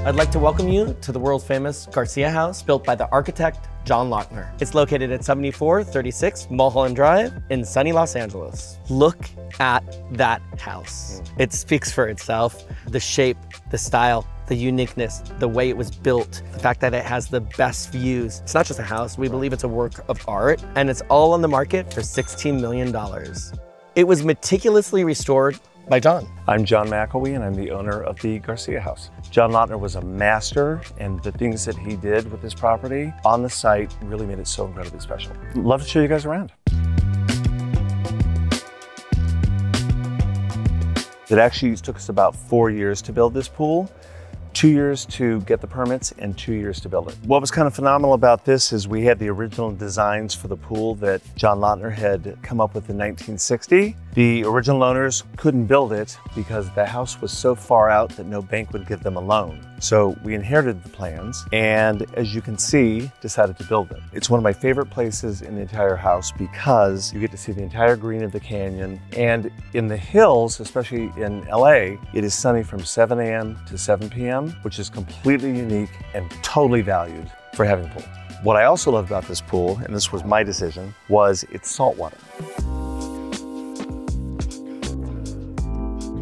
I'd like to welcome you to the world-famous Garcia House, built by the architect John Lautner. It's located at 7436 Mulholland Drive in sunny Los Angeles. Look at that house. It speaks for itself. The shape, the style, the uniqueness, the way it was built, the fact that it has the best views. It's not just a house, we believe it's a work of art, and it's all on the market for $16 million. It was meticulously restored by John. I'm John McElwee, and I'm the owner of the Garcia House. John Lautner was a master, and the things that he did with this property on the site really made it so incredibly special. Love to show you guys around. It actually took us about 4 years to build this pool. 2 years to get the permits and 2 years to build it. What was kind of phenomenal about this is we had the original designs for the pool that John Lautner had come up with in 1960. The original owners couldn't build it because the house was so far out that no bank would give them a loan. So we inherited the plans and, as you can see, decided to build it. It's one of my favorite places in the entire house because you get to see the entire green of the canyon. And in the hills, especially in LA, it is sunny from 7 a.m. to 7 p.m., which is completely unique and totally valued for having a pool. What I also love about this pool, and this was my decision, was it's saltwater.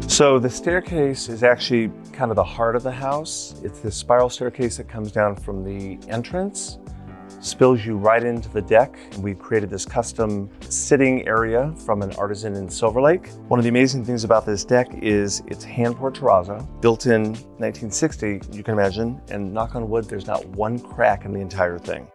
So the staircase is actually kind of the heart of the house. It's this spiral staircase that comes down from the entrance, spills you right into the deck. We created this custom sitting area from an artisan in Silver Lake. One of the amazing things about this deck is it's hand-poured terrazzo, built in 1960, you can imagine, and knock on wood, there's not one crack in the entire thing.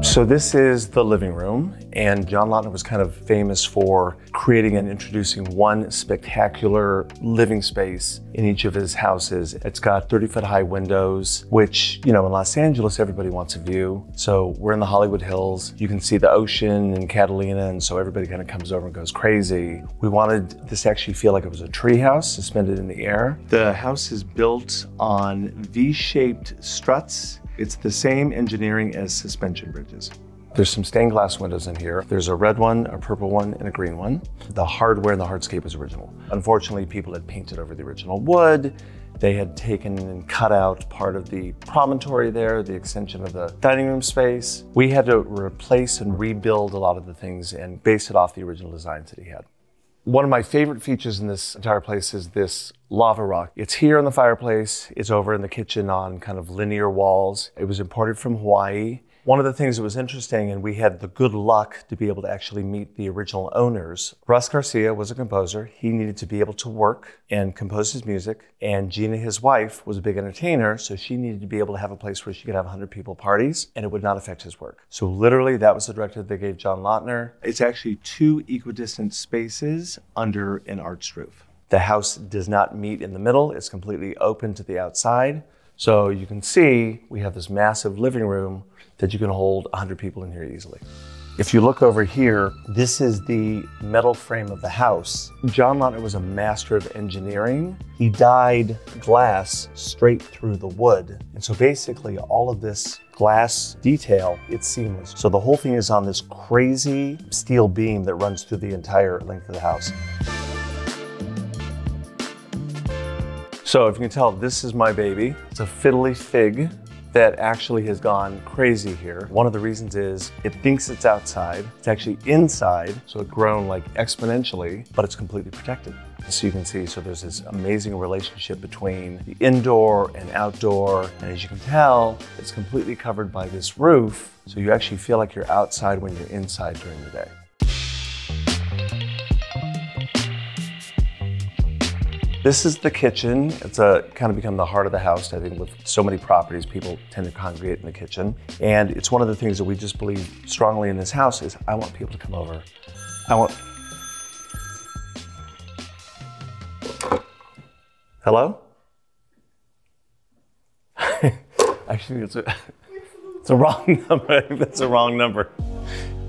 So this is the living room, and John Lautner was kind of famous for creating and introducing one spectacular living space in each of his houses. It's got 30-foot high windows, which, you know, in Los Angeles, everybody wants a view. So we're in the Hollywood Hills. You can see the ocean and Catalina, and so everybody kind of comes over and goes crazy. We wanted this to actually feel like it was a tree house suspended in the air. The house is built on V-shaped struts. It's the same engineering as suspension bridges. There's some stained glass windows in here. There's a red one, a purple one, and a green one. The hardware and the hardscape is original. Unfortunately, people had painted over the original wood. They had taken and cut out part of the promontory there, the extension of the dining room space. We had to replace and rebuild a lot of the things and base it off the original designs that he had. One of my favorite features in this entire place is this lava rock. It's here in the fireplace. It's over in the kitchen on kind of linear walls. It was imported from Hawaii. One of the things that was interesting, and we had the good luck to be able to actually meet the original owners. Russ Garcia was a composer. He needed to be able to work and compose his music. And Gina, his wife, was a big entertainer, so she needed to be able to have a place where she could have 100 people parties, and it would not affect his work. So literally, that was the directive they gave John Lautner. It's actually 2 equidistant spaces under an arched roof. The house does not meet in the middle. It's completely open to the outside. So you can see we have this massive living room that you can hold 100 people in here easily. If you look over here, this is the metal frame of the house. John Lautner was a master of engineering. He dyed glass straight through the wood. And so basically all of this glass detail, it's seamless. So the whole thing is on this crazy steel beam that runs through the entire length of the house. So if you can tell, this is my baby. It's a fiddly fig that actually has gone crazy here. One of the reasons is it thinks it's outside. It's actually inside, so it's grown like exponentially, but it's completely protected. So you can see, so there's this amazing relationship between the indoor and outdoor. And as you can tell, it's completely covered by this roof. So you actually feel like you're outside when you're inside during the day. This is the kitchen. It's kind of become the heart of the house. I think with so many properties, people tend to congregate in the kitchen. And it's one of the things that we just believe strongly in this house is I want people to come over. Hello? Actually, it's a wrong number. I think that's a wrong number.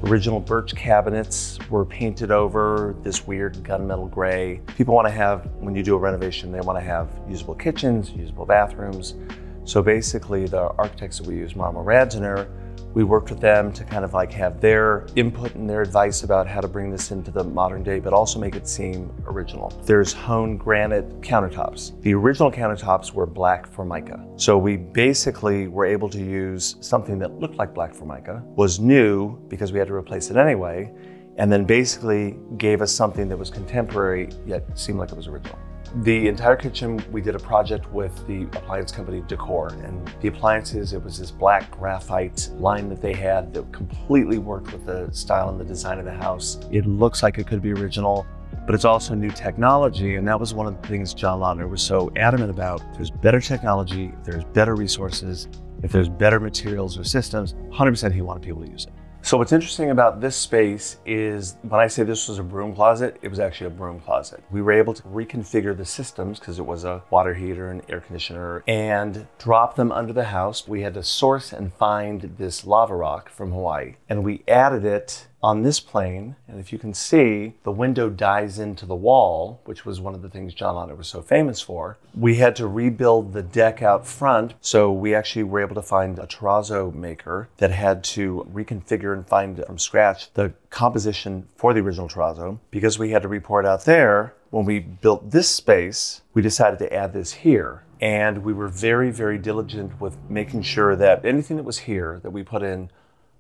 Original birch cabinets were painted over this weird gunmetal gray. People want to have, when you do a renovation, they want to have usable kitchens, usable bathrooms. So basically the architects that we use, Marmo Radziner, We worked with them to kind of like have their input and their advice about how to bring this into the modern day, but also make it seem original. There's honed granite countertops. The original countertops were black Formica. So we basically were able to use something that looked like black Formica, was new because we had to replace it anyway, and then basically gave us something that was contemporary yet seemed like it was original. The entire kitchen, we did a project with the appliance company Decor, and the appliances, it was this black graphite line that they had that completely worked with the style and the design of the house. It looks like it could be original, but it's also new technology, and that was one of the things John Lautner was so adamant about. If there's better technology, if there's better resources, if there's better materials or systems, 100% he wanted people to use it. So what's interesting about this space is when I say this was a broom closet, it was actually a broom closet. We were able to reconfigure the systems because it was a water heater and air conditioner and drop them under the house. We had to source and find this lava rock from Hawaii, and we added it on this plane, and if you can see, the window dies into the wall, which was one of the things John Lautner was so famous for. We had to rebuild the deck out front, so we actually were able to find a terrazzo maker that had to reconfigure and find from scratch the composition for the original terrazzo. Because we had to report out there, when we built this space, we decided to add this here. And we were very, very diligent with making sure that anything that was here that we put in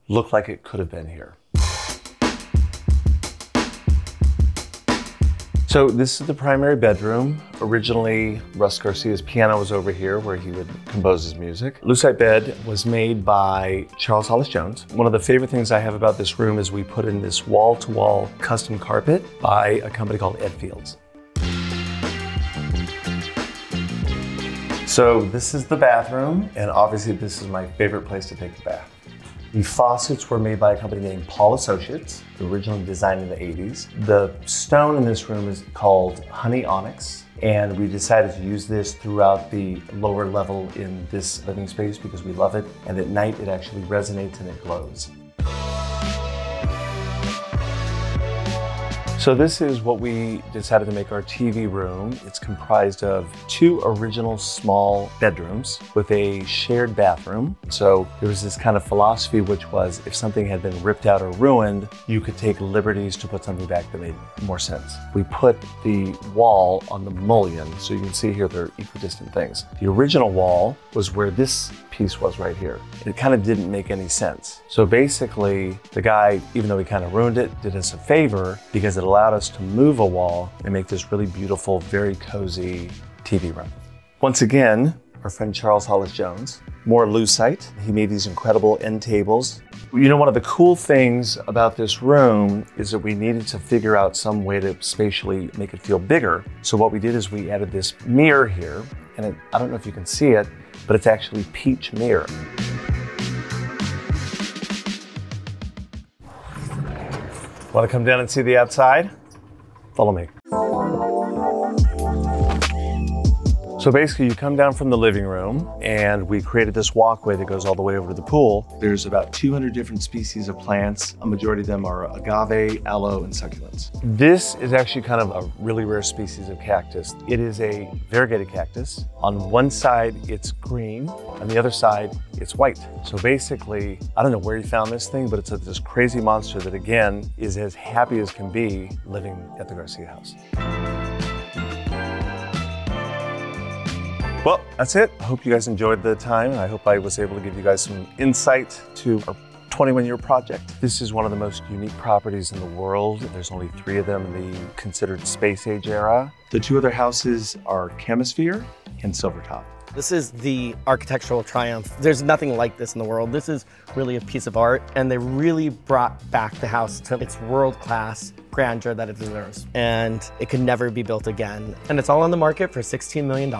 looked like it could have been here. So this is the primary bedroom. Originally, Russ Garcia's piano was over here where he would compose his music. Lucite bed was made by Charles Hollis Jones. One of the favorite things I have about this room is we put in this wall-to-wall custom carpet by a company called Ed Fields. So this is the bathroom, and obviously this is my favorite place to take the bath. The faucets were made by a company named Paul Associates, originally designed in the 80s. The stone in this room is called Honey Onyx, and we decided to use this throughout the lower level in this living space because we love it, and at night it actually resonates and it glows. So this is what we decided to make our TV room. It's comprised of 2 original small bedrooms with a shared bathroom. So there was this kind of philosophy, which was if something had been ripped out or ruined, you could take liberties to put something back that made more sense. We put the wall on the mullion, so you can see here they're equidistant things. The original wall was where this piece was right here. It kind of didn't make any sense. So basically, the guy, even though he kind of ruined it, did us a favor because it allowed us to move a wall and make this really beautiful, very cozy TV room. Once again, our friend Charles Hollis Jones, more lucite. He made these incredible end tables. You know, one of the cool things about this room is that we needed to figure out some way to spatially make it feel bigger. So what we did is we added this mirror here, and I don't know if you can see it, but it's actually peach mirror. Want to come down and see the outside? Follow me. So basically you come down from the living room and we created this walkway that goes all the way over to the pool. There's about 200 different species of plants. A majority of them are agave, aloe, and succulents. This is actually kind of a really rare species of cactus. It is a variegated cactus. On one side, it's green. On the other side, it's white. So basically, I don't know where you found this thing, but it's this crazy monster that again, is as happy as can be living at the Garcia house. Well, that's it. I hope you guys enjoyed the time, and I hope I was able to give you guys some insight to our 21-year project. This is one of the most unique properties in the world. There's only 3 of them in the considered space age era. The 2 other houses are Chemisphere and Silvertop. This is the architectural triumph. There's nothing like this in the world. This is really a piece of art, and they really brought back the house to its world-class grandeur that it deserves. And it could never be built again. And it's all on the market for $16 million.